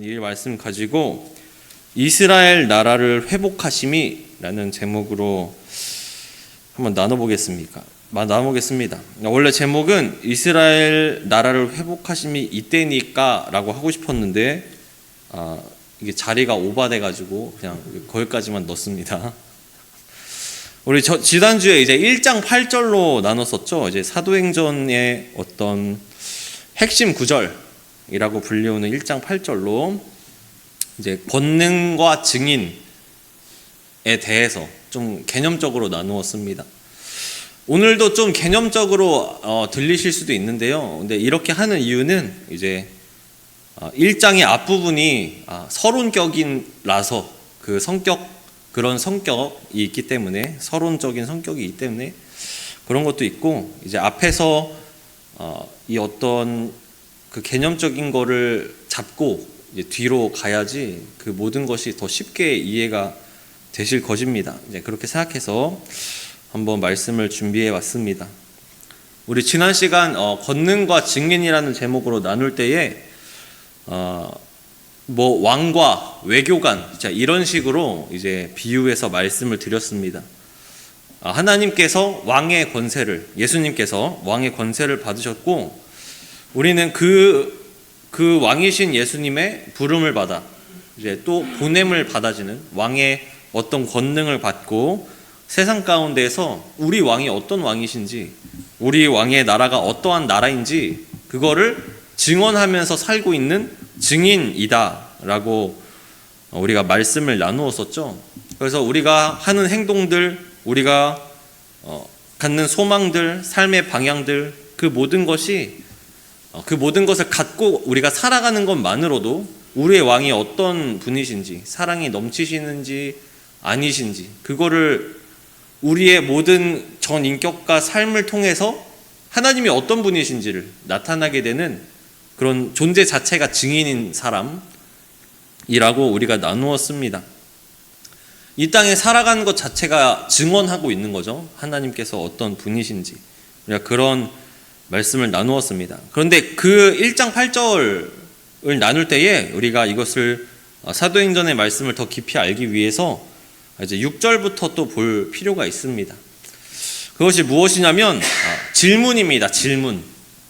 이 말씀 가지고 이스라엘 나라를 회복하심이라는 제목으로 한번 나눠보겠습니다. 원래 제목은 이스라엘 나라를 회복하심이 이때니까 라고 하고 싶었는데 이게 자리가 오바돼가지고 그냥 거기까지만 넣습니다. 우리 지난주에 이제 1장 8절로 나눴었죠. 이제 사도행전의 어떤 핵심 구절이라고 불리우는 1장 8절로 이제 권능과 증인에 대해서 좀 개념적으로 나누었습니다. 오늘도 좀 개념적으로 들리실 수도 있는데요. 근데 이렇게 하는 이유는 이제 1장의 앞부분이 서론격이라서 그런 성격이 있기 때문에, 서론적인 성격이 있기 때문에 그런 것도 있고, 이제 앞에서 이 어떤 그 개념적인 거를 잡고 이제 뒤로 가야지 그 모든 것이 더 쉽게 이해가 되실 것입니다. 이제 그렇게 생각해서 한번 말씀을 준비해 왔습니다. 우리 지난 시간 권능과 증인이라는 제목으로 나눌 때에 왕과 외교관 이런 식으로 이제 비유해서 말씀을 드렸습니다. 하나님께서 왕의 권세를, 예수님께서 왕의 권세를 받으셨고, 우리는 그 왕이신 예수님의 부름을 받아 이제 또 보냄을 받아지는 왕의 어떤 권능을 받고, 세상 가운데에서 우리 왕이 어떤 왕이신지, 우리 왕의 나라가 어떠한 나라인지 그거를 증언하면서 살고 있는 증인이다 라고 우리가 말씀을 나누었었죠. 그래서 우리가 하는 행동들, 우리가 갖는 소망들, 삶의 방향들, 그 모든 것을 갖고 우리가 살아가는 것만으로도 우리의 왕이 어떤 분이신지, 사랑이 넘치시는지 아니신지, 그거를 우리의 모든 전 인격과 삶을 통해서 하나님이 어떤 분이신지를 나타나게 되는 그런 존재 자체가 증인인 사람이라고 우리가 나누었습니다. 이 땅에 살아가는 것 자체가 증언하고 있는 거죠. 하나님께서 어떤 분이신지. 우리가 그런 말씀을 나누었습니다. 그런데 그 1장 8절을 나눌 때에 우리가 이것을 사도행전의 말씀을 더 깊이 알기 위해서 이제 6절부터 또 볼 필요가 있습니다. 그것이 무엇이냐면 질문입니다. 질문.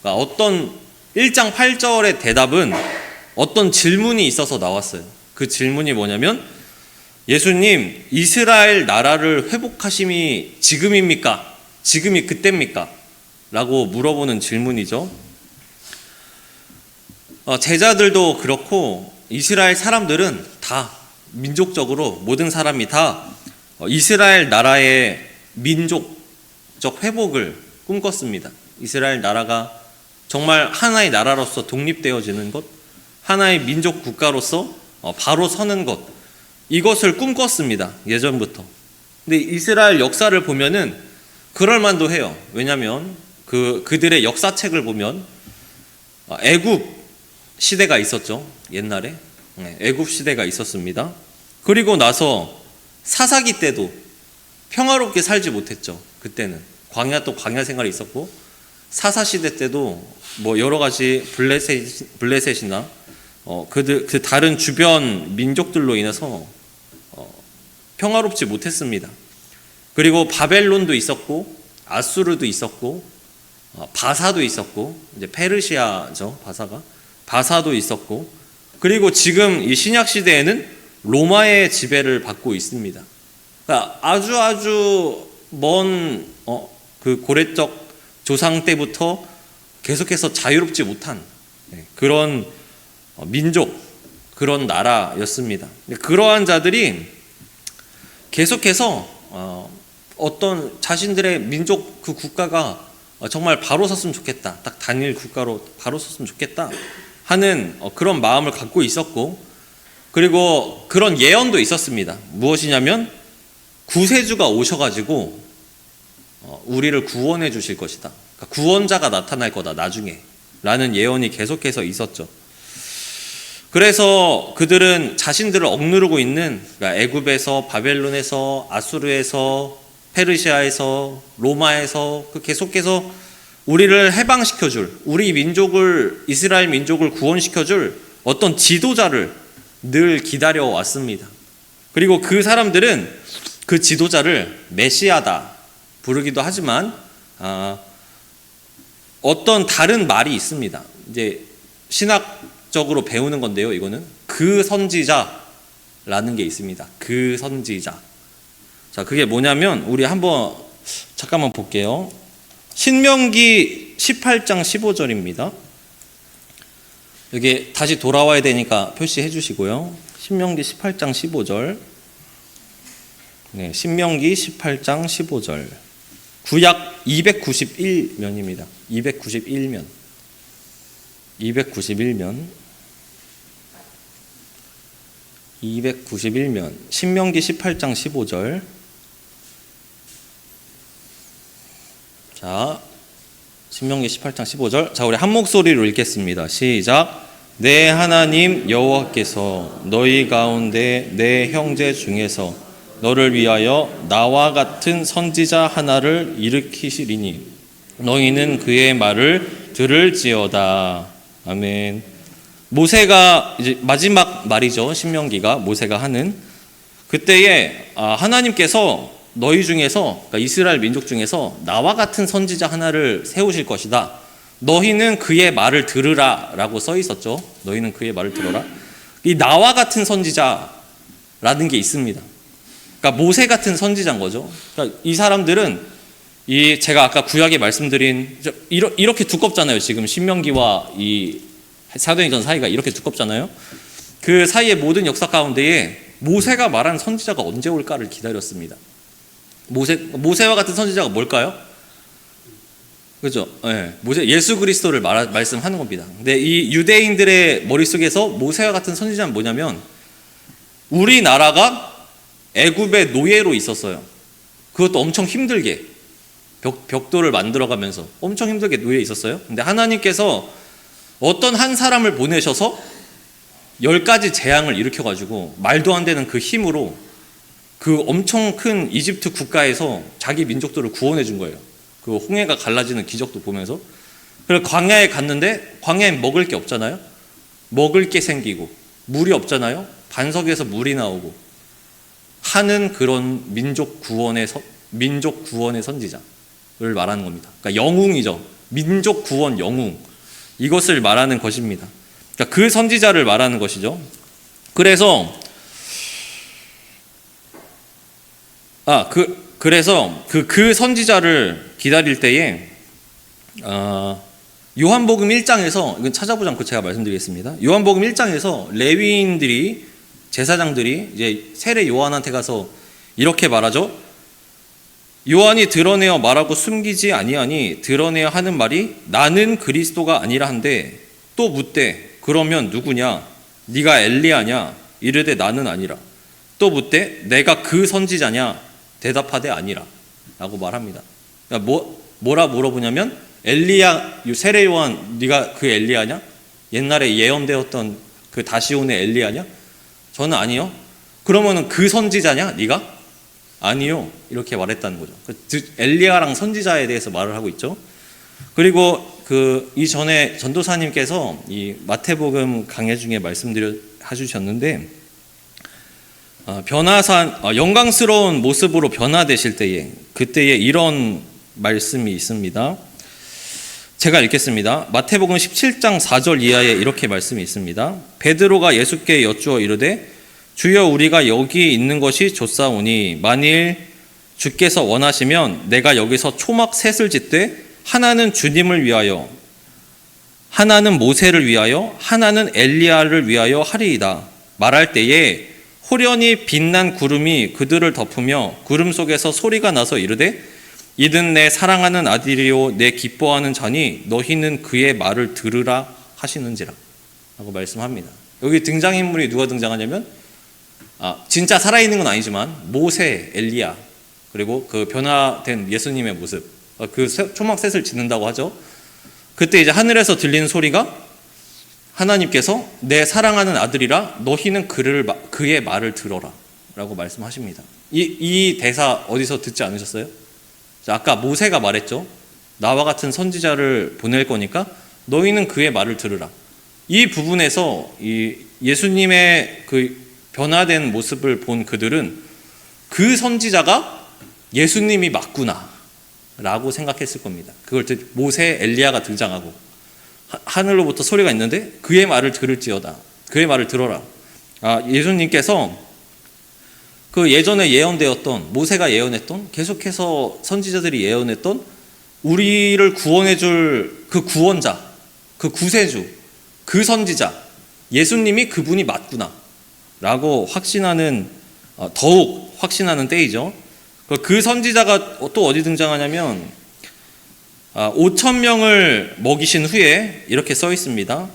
어떤 1장 8절의 대답은 어떤 질문이 있어서 나왔어요. 그 질문이 뭐냐면, 예수님, 이스라엘 나라를 회복하심이 지금입니까? 지금이 그때입니까? 라고 물어보는 질문이죠. 제자들도 그렇고 이스라엘 사람들은 다 민족적으로 모든 사람이 다 이스라엘 나라의 민족적 회복을 꿈꿨습니다. 이스라엘 나라가 정말 하나의 나라로서 독립되어지는 것, 하나의 민족 국가로서 바로 서는 것, 이것을 꿈꿨습니다. 예전부터. 근데 이스라엘 역사를 보면은 그럴만도 해요. 왜냐하면 그들의 역사책을 보면 애굽 시대가 있었죠. 옛날에 애굽 시대가 있었습니다. 그리고 나서 사사기 때도 평화롭게 살지 못했죠. 그때는 광야 생활이 있었고, 사사 시대 때도 여러 가지 블레셋이나 그 다른 주변 민족들로 인해서 평화롭지 못했습니다. 그리고 바벨론도 있었고, 아수르도 있었고, 바사도 있었고, 이제 페르시아죠, 바사도 있었고, 그리고 지금 이 신약 시대에는 로마의 지배를 받고 있습니다. 그러니까 아주 먼 그 고래적 조상 때부터 계속해서 자유롭지 못한 그런 민족, 그런 나라였습니다. 그러한 자들이 계속해서 어떤 자신들의 민족 그 국가가 정말 바로 섰으면 좋겠다, 딱 단일 국가로 바로 섰으면 좋겠다 하는 그런 마음을 갖고 있었고, 그리고 그런 예언도 있었습니다. 무엇이냐면 구세주가 오셔가지고 우리를 구원해 주실 것이다, 그러니까 구원자가 나타날 거다 나중에 라는 예언이 계속해서 있었죠. 그래서 그들은 자신들을 억누르고 있는, 그러니까 애굽에서, 바벨론에서, 아수르에서, 페르시아에서, 로마에서 계속해서 우리를 해방시켜줄, 우리 민족을, 이스라엘 민족을 구원시켜줄 어떤 지도자를 늘 기다려 왔습니다. 그리고 그 사람들은 그 지도자를 메시아다 부르기도 하지만 어떤 다른 말이 있습니다. 이제 신학적으로 배우는 건데요. 이거는 그 선지자라는 게 있습니다. 그 선지자. 자, 그게 뭐냐면 우리 한번 잠깐만 볼게요. 신명기 18장 15절입니다. 여기 다시 돌아와야 되니까 표시해 주시고요. 신명기 18장 15절. 네, 신명기 18장 15절. 구약 291면입니다. 291면. 291면. 291면. 신명기 18장 15절. 자, 신명기 18장 15절. 자, 우리 한 목소리로 읽겠습니다. 시작. 내 하나님 여호와께서 너희 가운데 내 형제 중에서 너를 위하여 나와 같은 선지자 하나를 일으키시리니 너희는 그의 말을 들을지어다. 아멘. 모세가 이제 마지막 말이죠. 신명기가 모세가 하는 그때에 하나님께서 너희 중에서, 그러니까 이스라엘 민족 중에서 나와 같은 선지자 하나를 세우실 것이다. 너희는 그의 말을 들으라 라고 써 있었죠. 너희는 그의 말을 들어라. 이 나와 같은 선지자라는 게 있습니다. 그러니까 모세 같은 선지자인 거죠. 그러니까 이 사람들은 제가 아까 구약에 말씀드린 이렇게 두껍잖아요. 지금 신명기와 이 사도행전 사이가 이렇게 두껍잖아요. 그 사이의 모든 역사 가운데에 모세가 말한 선지자가 언제 올까를 기다렸습니다. 모세와 같은 선지자가 뭘까요? 그죠? 네, 예수 그리스도를 말씀하는 겁니다. 근데 이 유대인들의 머릿속에서 모세와 같은 선지자는 뭐냐면 우리나라가 애굽의 노예로 있었어요. 그것도 엄청 힘들게 벽돌을 만들어가면서 엄청 힘들게 노예에 있었어요. 근데 하나님께서 어떤 한 사람을 보내셔서 10가지 재앙을 일으켜가지고 말도 안 되는 그 힘으로 그 엄청 큰 이집트 국가에서 자기 민족들을 구원해 준 거예요. 그 홍해가 갈라지는 기적도 보면서. 그래서 광야에 갔는데 광야에 먹을 게 없잖아요. 먹을 게 생기고 물이 없잖아요. 반석에서 물이 나오고 하는 그런 민족 구원의 선지자를 말하는 겁니다. 그러니까 영웅이죠. 민족 구원 영웅. 이것을 말하는 것입니다. 그러니까 그 선지자를 말하는 것이죠. 그래서 그 선지자를 기다릴 때에 요한복음 1장에서 이건 찾아보지 않고 제가 말씀드리겠습니다. 요한복음 1장에서 레위인들이 제사장들이 이제 세례 요한한테 가서 이렇게 말하죠. 요한이 드러내어 말하고 숨기지 아니하니 드러내어 하는 말이 나는 그리스도가 아니라 한데 또 묻되 그러면 누구냐? 네가 엘리야냐? 이르되 나는 아니라. 또 묻되 내가 그 선지자냐? 대답하되 아니라 라고 말합니다. 그러니까 뭐라 물어보냐면 세례 요한 네가 그 엘리야냐? 옛날에 예언되었던 그 다시 오는 엘리야냐? 저는 아니요. 그러면은 그 선지자냐? 네가? 아니요. 이렇게 말했다는 거죠. 엘리야랑 선지자에 대해서 말을 하고 있죠. 그리고 이전에 전도사님께서 이 마태복음 강해 중에 해주셨는데 영광스러운 모습으로 변화되실 때에 그때에 이런 말씀이 있습니다. 제가 읽겠습니다. 마태복음 17장 4절 이하에 이렇게 말씀이 있습니다. 베드로가 예수께 여쭈어 이르되 주여 우리가 여기 있는 것이 좋사오니 만일 주께서 원하시면 내가 여기서 초막 셋을 짓되 하나는 주님을 위하여 하나는 모세를 위하여 하나는 엘리야를 위하여 하리이다. 말할 때에 호련히 빛난 구름이 그들을 덮으며 구름 속에서 소리가 나서 이르되 이는 내 사랑하는 아들이요 내 기뻐하는 자니 너희는 그의 말을 들으라 하시는지라 라고 말씀합니다. 여기 등장인물이 누가 등장하냐면 진짜 살아있는 건 아니지만 모세, 엘리야 그리고 그 변화된 예수님의 모습 그 초막셋을 짓는다고 하죠. 그때 이제 하늘에서 들리는 소리가 하나님께서 내 사랑하는 아들이라 너희는 그의 말을 들어라 라고 말씀하십니다. 이 대사 어디서 듣지 않으셨어요? 아까 모세가 말했죠. 나와 같은 선지자를 보낼 거니까 너희는 그의 말을 들으라. 이 부분에서 이 예수님의 그 변화된 모습을 본 그들은 그 선지자가 예수님이 맞구나 라고 생각했을 겁니다. 그걸 모세, 엘리야가 등장하고 하늘로부터 소리가 있는데 그의 말을 들을지어다. 그의 말을 들어라. 예수님께서 그 예전에 예언되었던, 모세가 예언했던, 계속해서 선지자들이 예언했던 우리를 구원해 줄 그 구원자, 그 구세주, 그 선지자, 예수님이 그분이 맞구나 라고 확신하는, 더욱 확신하는 때이죠. 그 선지자가 또 어디 등장하냐면 5천 명을 먹이신 후에 이렇게 써 있습니다.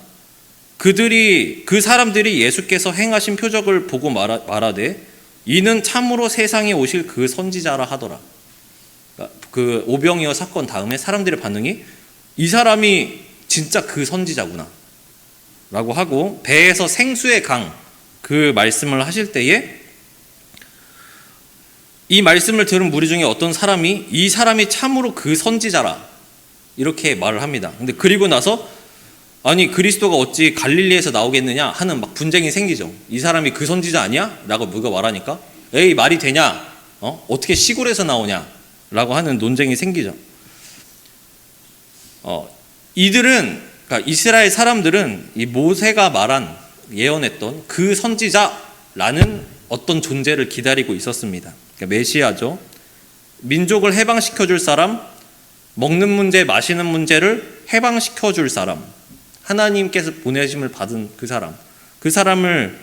그 사람들이 예수께서 행하신 표적을 보고 말하되 이는 참으로 세상에 오실 그 선지자라 하더라. 그 오병이어 사건 다음에 사람들의 반응이 이 사람이 진짜 그 선지자구나 라고 하고, 배에서 생수의 강 그 말씀을 하실 때에 이 말씀을 들은 무리 중에 어떤 사람이 이 사람이 참으로 그 선지자라 이렇게 말을 합니다. 근데 그리고 나서 아니 그리스도가 어찌 갈릴리에서 나오겠느냐 하는 막 분쟁이 생기죠. 이 사람이 그 선지자 아니야? 라고 누가 말하니까 에이 말이 되냐? 어떻게 시골에서 나오냐? 라고 하는 논쟁이 생기죠. 이들은, 그러니까 이스라엘 사람들은 이 모세가 말한 예언했던 그 선지자라는 어떤 존재를 기다리고 있었습니다. 그러니까 메시아죠. 민족을 해방시켜 줄 사람, 먹는 문제, 마시는 문제를 해방시켜 줄 사람, 하나님께서 보내심을 받은 그 사람을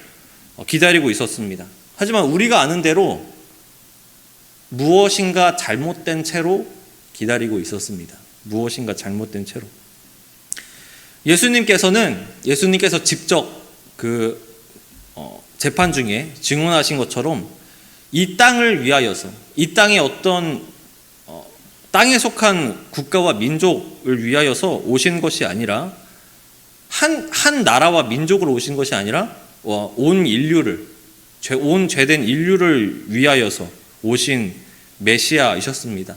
기다리고 있었습니다. 하지만 우리가 아는 대로 무엇인가 잘못된 채로 기다리고 있었습니다. 무엇인가 잘못된 채로. 예수님께서 직접 그 재판 중에 증언하신 것처럼 이 땅을 위하여서, 이 땅의 어떤 땅에 속한 국가와 민족을 위하여서 오신 것이 아니라 한 나라와 민족으로 오신 것이 아니라 온 인류를, 온 죄된 인류를 위하여서 오신 메시아이셨습니다.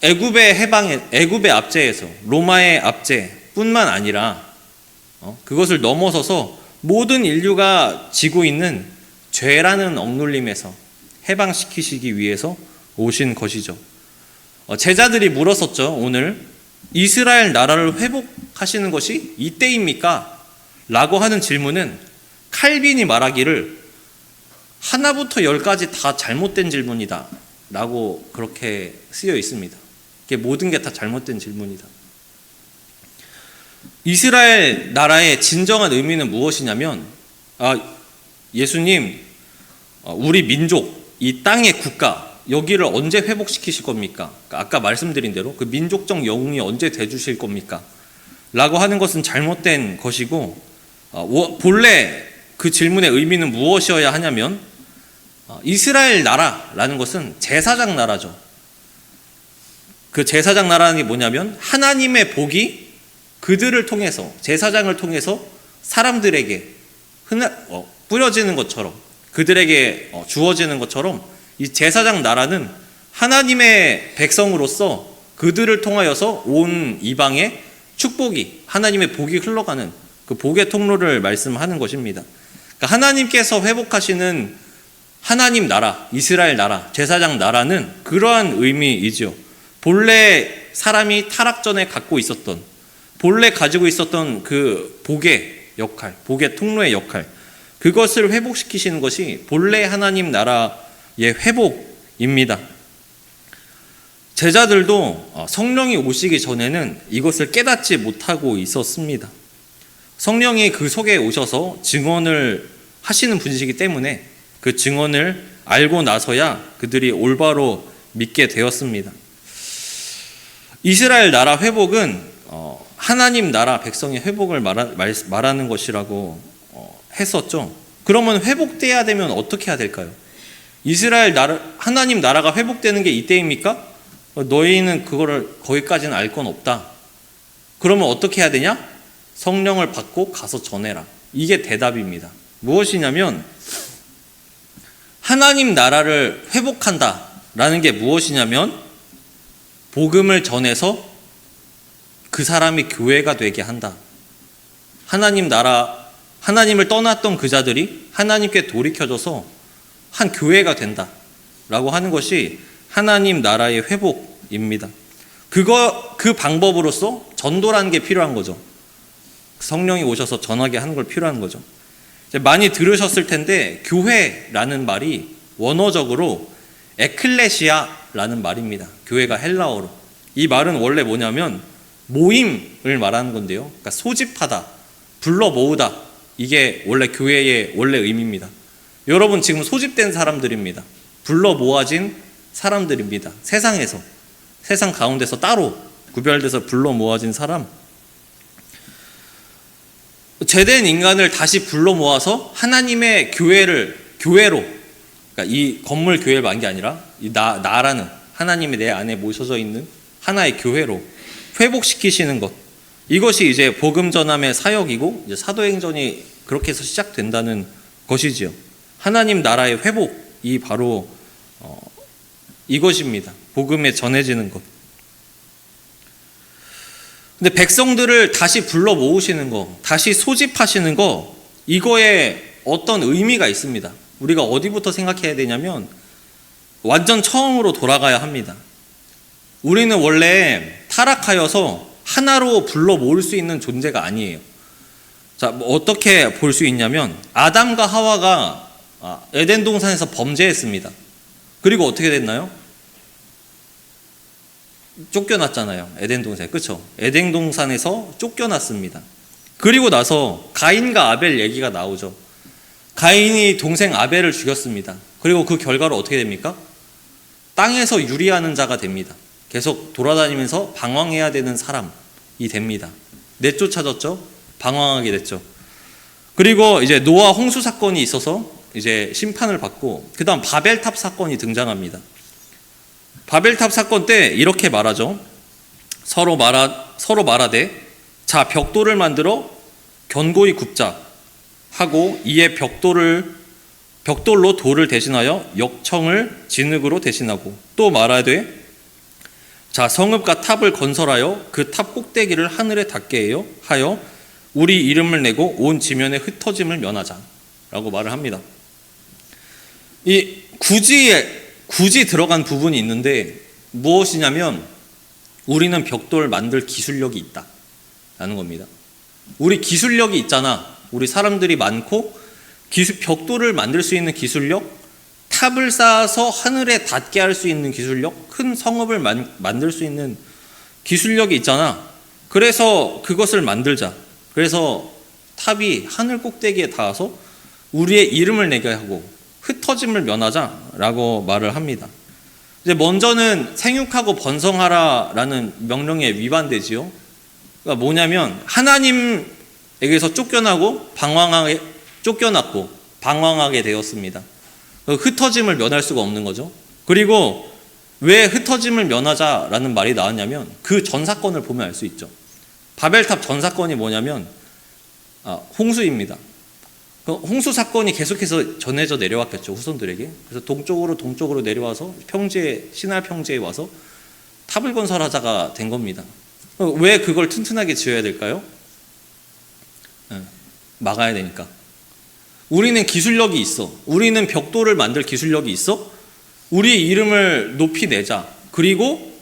애굽의 압제에서, 로마의 압제뿐만 아니라 그것을 넘어서서 모든 인류가 지고 있는 죄라는 억눌림에서 해방시키시기 위해서 오신 것이죠. 제자들이 물었었죠. 오늘 이스라엘 나라를 회복하시는 것이 이때입니까? 라고 하는 질문은 칼빈이 말하기를 하나부터 열까지 다 잘못된 질문이다 라고 그렇게 쓰여 있습니다. 모든 게 다 잘못된 질문이다. 이스라엘 나라의 진정한 의미는 무엇이냐면, 예수님, 우리 민족, 이 땅의 국가, 여기를 언제 회복시키실 겁니까? 아까 말씀드린 대로 그 민족적 영웅이 언제 돼주실 겁니까? 라고 하는 것은 잘못된 것이고, 본래 그 질문의 의미는 무엇이어야 하냐면, 이스라엘 나라라는 것은 제사장 나라죠. 그 제사장 나라는 게 뭐냐면 하나님의 복이 그들을 통해서, 제사장을 통해서 사람들에게 뿌려지는 것처럼, 그들에게 주어지는 것처럼 이 제사장 나라는 하나님의 백성으로서 그들을 통하여서 온 이방의 축복이, 하나님의 복이 흘러가는 그 복의 통로를 말씀하는 것입니다. 그러니까 하나님께서 회복하시는 하나님 나라, 이스라엘 나라, 제사장 나라는 그러한 의미이죠. 본래 사람이 타락 전에 갖고 있었던, 본래 가지고 있었던 그 복의 역할, 복의 통로의 역할, 그것을 회복시키시는 것이 본래 하나님 나라의 회복입니다. 제자들도 성령이 오시기 전에는 이것을 깨닫지 못하고 있었습니다. 성령이 그 속에 오셔서 증언을 하시는 분이시기 때문에 그 증언을 알고 나서야 그들이 올바로 믿게 되었습니다. 이스라엘 나라 회복은 하나님 나라 백성의 회복을 말하는 것이라고 했었죠. 그러면 회복돼야 되면 어떻게 해야 될까요? 이스라엘 나라, 하나님 나라가 회복되는 게 이때입니까? 너희는 그거를 거기까지는 알 건 없다. 그러면 어떻게 해야 되냐? 성령을 받고 가서 전해라. 이게 대답입니다. 무엇이냐면 하나님 나라를 회복한다라는 게 무엇이냐면 복음을 전해서 그 사람이 교회가 되게 한다. 하나님 하나님을 떠났던 그 자들이 하나님께 돌이켜져서 한 교회가 된다라고 하는 것이 하나님 나라의 회복입니다. 그 방법으로서 전도라는 게 필요한 거죠. 성령이 오셔서 전하게 하는 걸 필요한 거죠. 이제 많이 들으셨을 텐데 교회라는 말이 원어적으로 에클레시아라는 말입니다. 교회가 헬라어로. 이 말은 원래 뭐냐면 모임을 말하는 건데요. 그러니까 소집하다, 불러 모으다. 이게 원래 교회의 원래 의미입니다. 여러분 지금 소집된 사람들입니다. 불러 모아진 사람들입니다. 세상 가운데서 따로 구별돼서 불러 모아진 사람. 죄된 인간을 다시 불러 모아서 하나님의 교회로, 그러니까 이 건물 교회를 말한 게 아니라 나라는 하나님이 내 안에 모셔져 있는 하나의 교회로 회복시키시는 것. 이것이 이제 복음 전함의 사역이고 이제 사도행전이 그렇게 해서 시작된다는 것이지요. 하나님 나라의 회복이 바로 이것입니다. 복음에 전해지는 것. 근데 백성들을 다시 불러 모으시는 거, 다시 소집하시는 거, 이거에 어떤 의미가 있습니다. 우리가 어디부터 생각해야 되냐면 완전 처음으로 돌아가야 합니다. 우리는 원래 타락하여서 하나로 불러 모을 수 있는 존재가 아니에요. 자, 어떻게 볼 수 있냐면 아담과 하와가 에덴 동산에서 범죄했습니다. 그리고 어떻게 됐나요? 쫓겨났잖아요. 에덴 동산에. 그렇죠? 에덴 동산에서 쫓겨났습니다. 그리고 나서 가인과 아벨 얘기가 나오죠. 가인이 동생 아벨을 죽였습니다. 그리고 그 결과로 어떻게 됩니까? 땅에서 유리하는 자가 됩니다. 계속 돌아다니면서 방황해야 되는 사람이 됩니다. 내쫓아졌죠? 방황하게 됐죠. 그리고 이제 노아 홍수 사건이 있어서 이제 심판을 받고, 그 다음 바벨탑 사건이 등장합니다. 바벨탑 사건 때 이렇게 말하죠. 서로 말하되 자 벽돌을 만들어 견고히 굽자 하고 이에 벽돌로 돌을 대신하여 역청을 진흙으로 대신하고, 또 말하되 자 성읍과 탑을 건설하여 그 탑 꼭대기를 하늘에 닿게 하여 우리 이름을 내고 온 지면에 흩어짐을 면하자 라고 말을 합니다. 이 굳이 들어간 부분이 있는데 무엇이냐면 우리는 벽돌 만들 기술력이 있다라는 겁니다. 우리 기술력이 있잖아. 우리 사람들이 많고 벽돌을 만들 수 있는 기술력, 탑을 쌓아서 하늘에 닿게 할 수 있는 기술력, 큰 성읍을 만들 수 있는 기술력이 있잖아. 그래서 그것을 만들자. 그래서 탑이 하늘 꼭대기에 닿아서 우리의 이름을 내게 하고 흩어짐을 면하자라고 말을 합니다. 이제 먼저는 생육하고 번성하라라는 명령에 위반되지요. 그러니까 뭐냐면 하나님에게서 쫓겨났고 방황하게 되었습니다. 흩어짐을 면할 수가 없는 거죠. 그리고 왜 흩어짐을 면하자라는 말이 나왔냐면 그 전 사건을 보면 알 수 있죠. 바벨탑 전 사건이 뭐냐면 홍수입니다. 홍수 사건이 계속해서 전해져 내려왔겠죠, 후손들에게. 그래서 동쪽으로 내려와서 신할 평지에 와서 탑을 건설하자가 된 겁니다. 왜 그걸 튼튼하게 지어야 될까요? 막아야 되니까. 우리는 기술력이 있어. 우리는 벽돌을 만들 기술력이 있어. 우리의 이름을 높이 내자. 그리고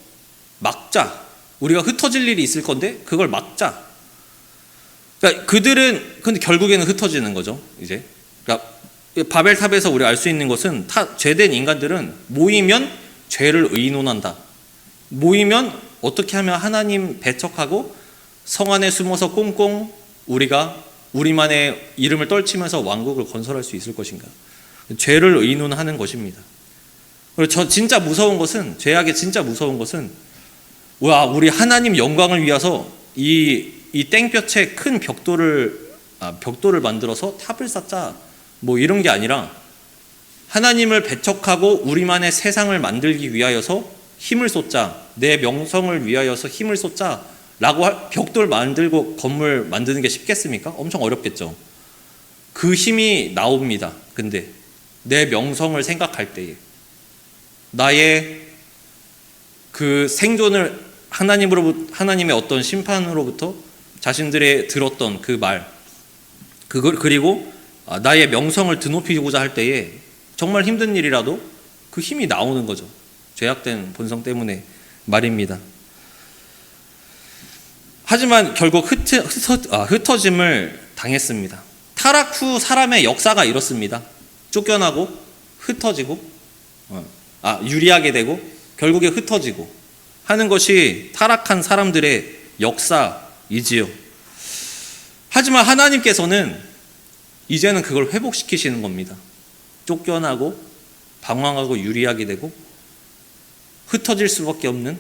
막자. 우리가 흩어질 일이 있을 건데 그걸 막자. 그러니까 근데 결국에는 흩어지는 거죠. 이제. 그러니까 바벨탑에서 우리가 알 수 있는 것은 죄된 인간들은 모이면 죄를 의논한다. 모이면 어떻게 하면 하나님 배척하고 성 안에 숨어서 꽁꽁 우리만의 이름을 떨치면서 왕국을 건설할 수 있을 것인가. 죄를 의논하는 것입니다. 그리고 진짜 무서운 것은, 죄악의 진짜 무서운 것은 우리 하나님 영광을 위해서 이 땡볕에 큰 벽돌을 만들어서 탑을 쌓자 뭐 이런 게 아니라 하나님을 배척하고 우리만의 세상을 만들기 위하여서 힘을 쏟자, 내 명성을 위하여서 힘을 쏟자 라고 벽돌 만들고 건물 만드는 게 쉽겠습니까? 엄청 어렵겠죠. 그 힘이 나옵니다. 근데 내 명성을 생각할 때에 나의 그 생존을 하나님의 어떤 심판으로부터 자신들의 들었던 그 그리고 나의 명성을 드높이고자 할 때에 정말 힘든 일이라도 그 힘이 나오는 거죠. 죄악된 본성 때문에 말입니다. 하지만 결국 흩어짐을 당했습니다. 타락 후 사람의 역사가 이렇습니다. 쫓겨나고 흩어지고 유리하게 되고 결국에 흩어지고 하는 것이 타락한 사람들의 역사이지요. 하지만 하나님께서는 이제는 그걸 회복시키시는 겁니다. 쫓겨나고 방황하고 유리하게 되고 흩어질 수밖에 없는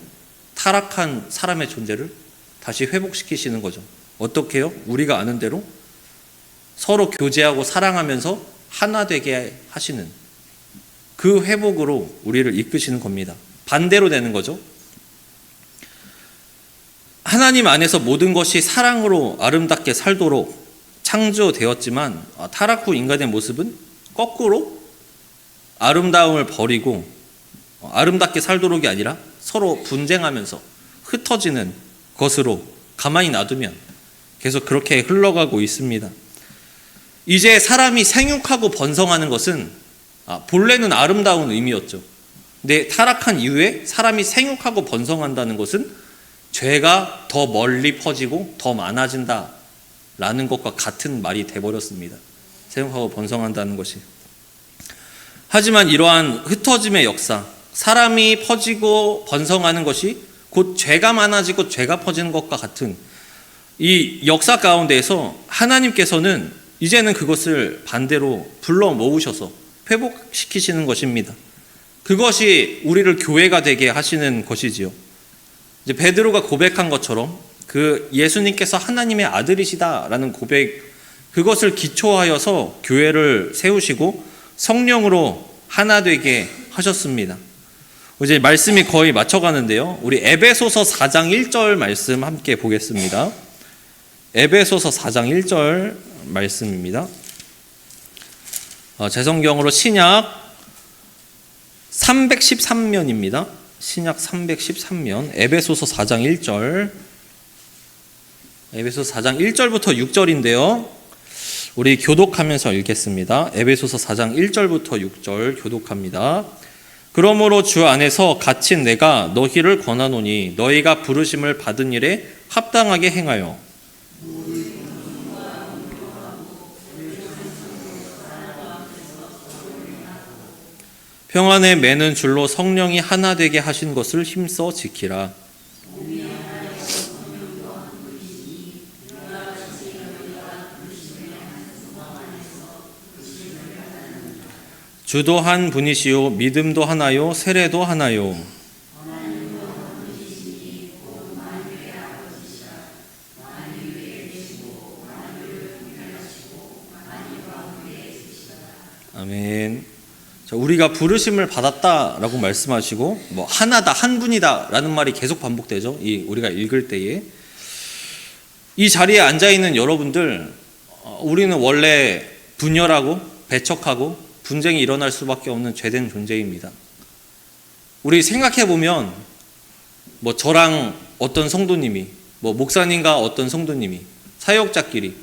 타락한 사람의 존재를 다시 회복시키시는 거죠. 어떻게 해요? 우리가 아는 대로 서로 교제하고 사랑하면서 하나 되게 하시는 그 회복으로 우리를 이끄시는 겁니다. 반대로 되는 거죠. 하나님 안에서 모든 것이 사랑으로 아름답게 살도록 창조되었지만 타락 후 인간의 모습은 거꾸로 아름다움을 버리고 아름답게 살도록이 아니라 서로 분쟁하면서 흩어지는 것으로 가만히 놔두면 계속 그렇게 흘러가고 있습니다. 이제 사람이 생육하고 번성하는 것은 본래는 아름다운 의미였죠. 근데 타락한 이후에 사람이 생육하고 번성한다는 것은 죄가 더 멀리 퍼지고 더 많아진다라는 것과 같은 말이 돼버렸습니다. 생육하고 번성한다는 것이. 하지만 이러한 흩어짐의 역사, 사람이 퍼지고 번성하는 것이 곧 죄가 많아지고 죄가 퍼지는 것과 같은 이 역사 가운데에서 하나님께서는 이제는 그것을 반대로 불러 모으셔서 회복시키시는 것입니다. 그것이 우리를 교회가 되게 하시는 것이지요. 이제 베드로가 고백한 것처럼 그 예수님께서 하나님의 아들이시다라는 고백, 그것을 기초하여서 교회를 세우시고 성령으로 하나 되게 하셨습니다. 이제 말씀이 거의 맞춰가는데요. 우리 에베소서 4장 1절 말씀 함께 보겠습니다. 에베소서 4장 1절 말씀입니다. 제 성경으로 신약 313면입니다. 신약 313면 에베소서 4장 1절, 에베소서 4장 1절부터 6절인데요. 우리 교독하면서 읽겠습니다. 에베소서 4장 1절부터 6절 교독합니다. 그러므로 주 안에서 갇힌 내가 너희를 권하노니 너희가 부르심을 받은 일에 합당하게 행하여 평안에 매는 줄로 성령이 하나 되게 하신 것을 힘써 지키라. 주도 한 분이시요 믿음도 하나요 세례도 하나요. 아멘. 자, 우리가 부르심을 받았다라고 말씀하시고 하나다 한 분이다라는 말이 계속 반복되죠. 우리가 읽을 때에 이 자리에 앉아 있는 여러분들, 우리는 원래 분열하고 배척하고 분쟁이 일어날 수밖에 없는 죄된 존재입니다. 우리 생각해 보면 저랑 어떤 성도님이 목사님과 어떤 성도님이 사역자끼리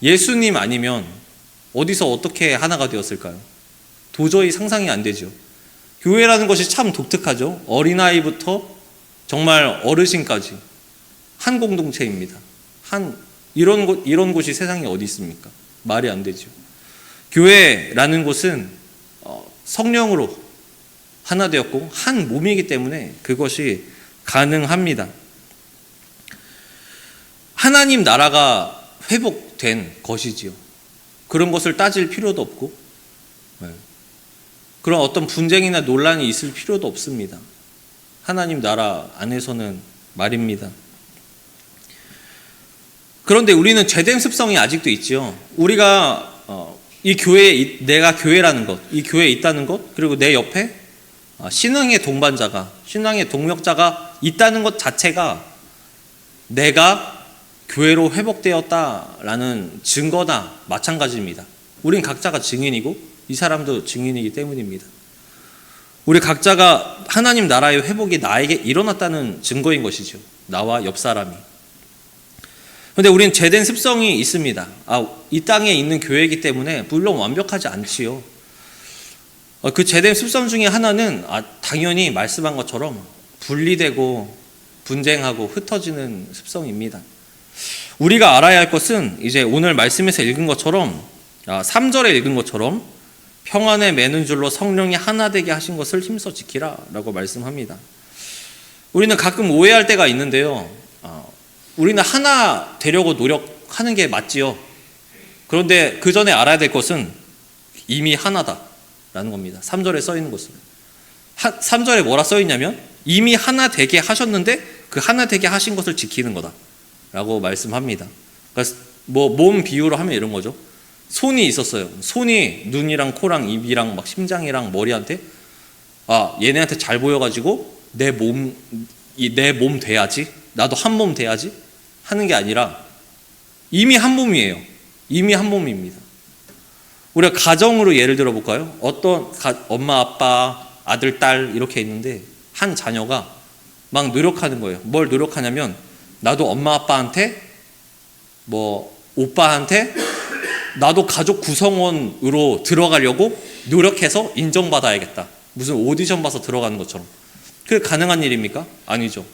예수님 아니면 어디서 어떻게 하나가 되었을까요? 도저히 상상이 안 되죠. 교회라는 것이 참 독특하죠. 어린아이부터 정말 어르신까지 한 공동체입니다. 이런 곳이 세상에 어디 있습니까? 말이 안 되죠. 교회라는 곳은 성령으로 하나 되었고 한 몸이기 때문에 그것이 가능합니다. 하나님 나라가 회복된 것이지요. 그런 것을 따질 필요도 없고 그런 어떤 분쟁이나 논란이 있을 필요도 없습니다. 하나님 나라 안에서는 말입니다. 그런데 우리는 죄된 습성이 아직도 있죠. 우리가 이 교회에, 내가 교회라는 것, 이 교회에 있다는 것, 그리고 내 옆에 신앙의 동반자가, 신앙의 동역자가 있다는 것 자체가 내가 교회로 회복되었다라는 증거나 마찬가지입니다. 우린 각자가 증인이고 이 사람도 증인이기 때문입니다. 우리 각자가 하나님 나라의 회복이 나에게 일어났다는 증거인 것이죠. 나와 옆 사람이. 그런데 우리는 죄된 습성이 있습니다. 이 땅에 있는 교회이기 때문에 물론 완벽하지 않지요. 그 죄된 습성 중에 하나는 당연히 말씀한 것처럼 분리되고 분쟁하고 흩어지는 습성입니다. 우리가 알아야 할 것은 이제 오늘 말씀에서 읽은 것처럼 3절에 읽은 것처럼 평안에 매는 줄로 성령이 하나 되게 하신 것을 힘써 지키라 라고 말씀합니다. 우리는 가끔 오해할 때가 있는데요. 우리는 하나 되려고 노력하는 게 맞지요. 그런데 그 전에 알아야 될 것은 이미 하나다라는 겁니다. 3절에 써 있는 것은. 3절에 뭐라 써 있냐면 이미 하나 되게 하셨는데 그 하나 되게 하신 것을 지키는 거다라고 말씀합니다. 그러니까 몸 비유로 하면 이런 거죠. 손이 있었어요. 손이 눈이랑 코랑 입이랑 막 심장이랑 머리한테 얘네한테 잘 보여가지고 내 몸 돼야지, 나도 한 몸 돼야지 하는 게 아니라 이미 한 몸이에요. 이미 한 몸입니다. 우리가 가정으로 예를 들어 볼까요? 어떤 엄마, 아빠, 아들, 딸 이렇게 있는데 한 자녀가 막 노력하는 거예요. 뭘 노력하냐면 나도 엄마, 아빠한테 오빠한테 나도 가족 구성원으로 들어가려고 노력해서 인정받아야겠다. 무슨 오디션 봐서 들어가는 것처럼. 그게 가능한 일입니까? 아니죠.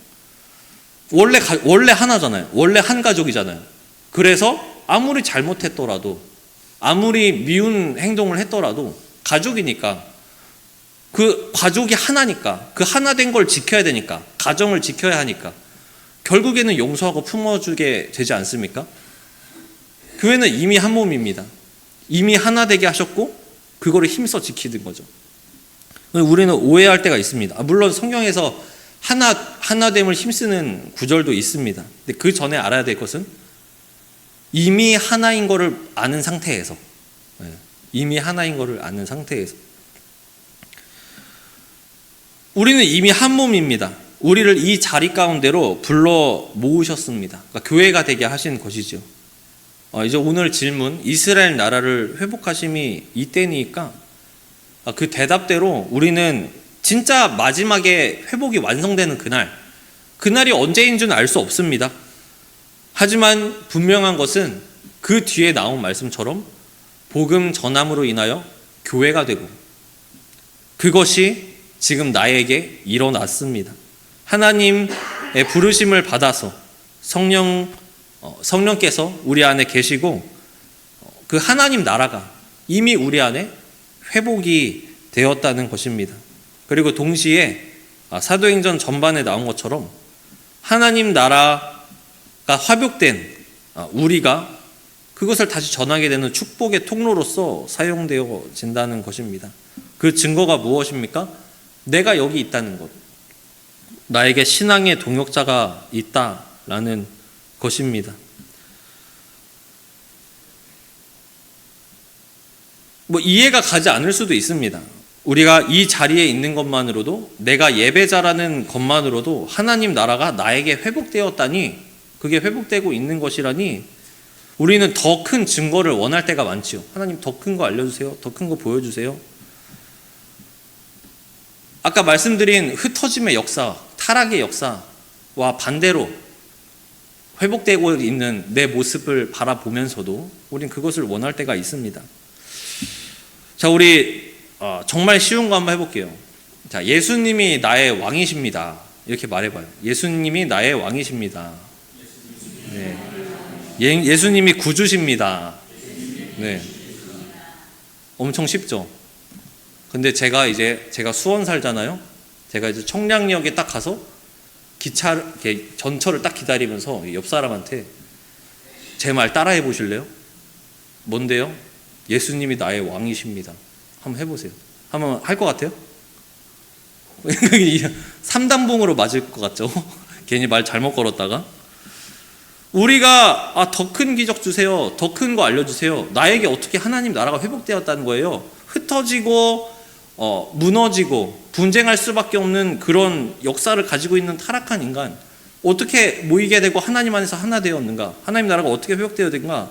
원래 하나잖아요. 원래 한 가족이잖아요. 그래서 아무리 잘못했더라도 아무리 미운 행동을 했더라도 가족이니까 그 가족이 하나니까 그 하나 된 걸 지켜야 되니까 가정을 지켜야 하니까 결국에는 용서하고 품어주게 되지 않습니까? 교회는 이미 한 몸입니다. 이미 하나 되게 하셨고 그거를 힘써 지키는 거죠. 우리는 오해할 때가 있습니다. 물론 성경에서 하나됨을 힘쓰는 구절도 있습니다. 근데 그 전에 알아야 될 것은 이미 하나인 거를 아는 상태에서 이미 하나인 거를 아는 상태에서 우리는 이미 한 몸입니다. 우리를 이 자리 가운데로 불러 모으셨습니다. 그러니까 교회가 되게 하신 것이죠. 이제 오늘 질문, 이스라엘 나라를 회복하심이 이때니까 그 대답대로 우리는 진짜 마지막에 회복이 완성되는 그날이 언제인 줄 알 수 없습니다. 하지만 분명한 것은 그 뒤에 나온 말씀처럼 복음 전함으로 인하여 교회가 되고 그것이 지금 나에게 일어났습니다. 하나님의 부르심을 받아서 성령께서 우리 안에 계시고 그 하나님 나라가 이미 우리 안에 회복이 되었다는 것입니다. 그리고 동시에 사도행전 전반에 나온 것처럼 하나님 나라가 회복된 우리가 그것을 다시 전하게 되는 축복의 통로로서 사용되어진다는 것입니다. 그 증거가 무엇입니까? 내가 여기 있다는 것. 나에게 신앙의 동역자가 있다라는 것입니다. 이해가 가지 않을 수도 있습니다. 우리가 이 자리에 있는 것만으로도 내가 예배자라는 것만으로도 하나님 나라가 나에게 회복되었다니 그게 회복되고 있는 것이라니 우리는 더 큰 증거를 원할 때가 많지요. 하나님 더 큰 거 알려주세요. 더 큰 거 보여주세요. 아까 말씀드린 흩어짐의 역사, 타락의 역사와 반대로 회복되고 있는 내 모습을 바라보면서도 우린 그것을 원할 때가 있습니다. 자, 우리 정말 쉬운 거 한번 해볼게요. 자, 예수님이 나의 왕이십니다. 이렇게 말해봐요. 예수님이 나의 왕이십니다. 네. 예수님이 구주십니다. 네. 엄청 쉽죠? 근데 제가 수원 살잖아요. 제가 이제 청량역에 딱 가서 전철을 딱 기다리면서 옆 사람한테 제 말 따라해 보실래요? 뭔데요? 예수님이 나의 왕이십니다. 한번 해보세요. 한번 할 것 같아요? 3단봉으로 맞을 것 같죠? 괜히 말 잘못 걸었다가. 우리가 더 큰 기적 주세요. 더 큰 거 알려주세요. 나에게 어떻게 하나님 나라가 회복되었다는 거예요. 흩어지고 무너지고 분쟁할 수밖에 없는 그런 역사를 가지고 있는 타락한 인간 어떻게 모이게 되고 하나님 안에서 하나 되었는가? 하나님 나라가 어떻게 회복되었는가?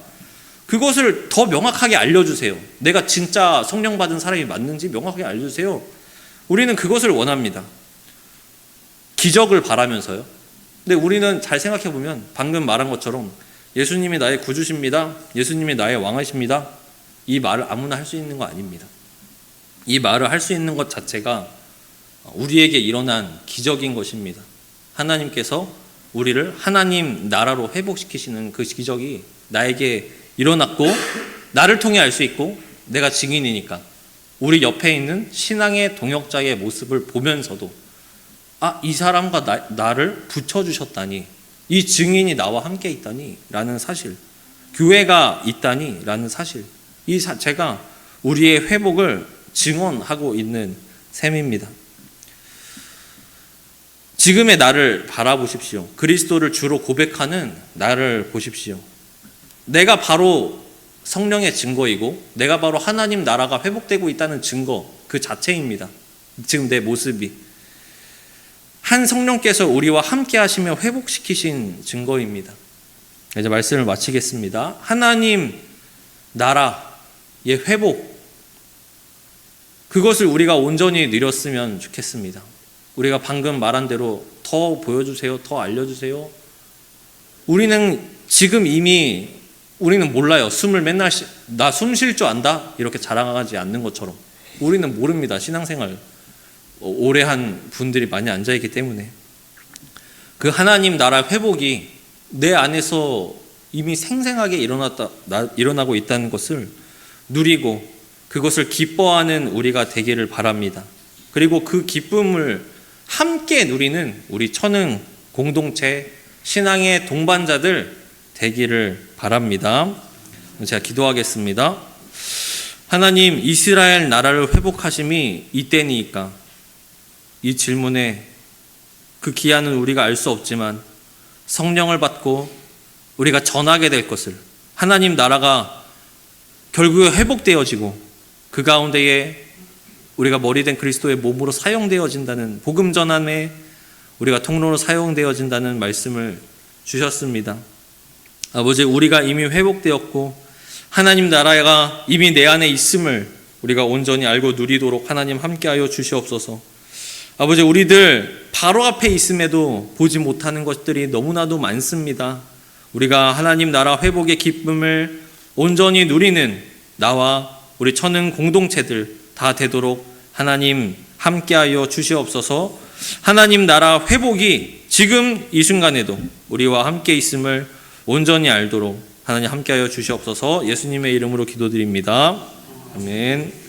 그것을 더 명확하게 알려주세요. 내가 진짜 성령 받은 사람이 맞는지 명확하게 알려주세요. 우리는 그것을 원합니다. 기적을 바라면서요. 근데 우리는 잘 생각해보면 방금 말한 것처럼 예수님이 나의 구주십니다. 예수님이 나의 왕이십니다. 이 말을 아무나 할 수 있는 거 아닙니다. 이 말을 할 수 있는 것 자체가 우리에게 일어난 기적인 것입니다. 하나님께서 우리를 하나님 나라로 회복시키시는 그 기적이 나에게 일어났고 나를 통해 알 수 있고 내가 증인이니까 우리 옆에 있는 신앙의 동역자의 모습을 보면서도 이 사람과 나를 붙여주셨다니, 이 증인이 나와 함께 있다니 라는 사실, 교회가 있다니 라는 사실, 이 자체가 우리의 회복을 증언하고 있는 셈입니다. 지금의 나를 바라보십시오. 그리스도를 주로 고백하는 나를 보십시오. 내가 바로 성령의 증거이고 내가 바로 하나님 나라가 회복되고 있다는 증거 그 자체입니다. 지금 내 모습이 한 성령께서 우리와 함께 하시며 회복시키신 증거입니다. 이제 말씀을 마치겠습니다. 하나님 나라의 회복, 그것을 우리가 온전히 누렸으면 좋겠습니다. 우리가 방금 말한 대로 더 보여주세요, 더 알려주세요. 우리는 지금 이미 우리는 몰라요. 숨을 맨날 나 숨 쉴 줄 안다 이렇게 자랑하지 않는 것처럼 우리는 모릅니다. 신앙생활 오래 한 분들이 많이 앉아있기 때문에 그 하나님 나라 회복이 내 안에서 이미 생생하게 일어나고 있다는 것을 누리고 그것을 기뻐하는 우리가 되기를 바랍니다. 그리고 그 기쁨을 함께 누리는 우리 천흥 공동체 신앙의 동반자들 되기를 바랍니다. 제가 기도하겠습니다. 하나님, 이스라엘 나라를 회복하심이 이때니까 이 질문에 그 기한은 우리가 알 수 없지만 성령을 받고 우리가 전하게 될 것을, 하나님 나라가 결국에 회복되어지고 그 가운데에 우리가 머리된 그리스도의 몸으로 사용되어진다는 복음 전함에 우리가 통로로 사용되어진다는 말씀을 주셨습니다. 아버지, 우리가 이미 회복되었고 하나님 나라가 이미 내 안에 있음을 우리가 온전히 알고 누리도록 하나님 함께하여 주시옵소서. 아버지, 우리들 바로 앞에 있음에도 보지 못하는 것들이 너무나도 많습니다. 우리가 하나님 나라 회복의 기쁨을 온전히 누리는 나와 우리 천흥 공동체들 다 되도록 하나님 함께하여 주시옵소서. 하나님 나라 회복이 지금 이 순간에도 우리와 함께 있음을 온전히 알도록 하나님 함께하여 주시옵소서. 예수님의 이름으로 기도드립니다. 아멘.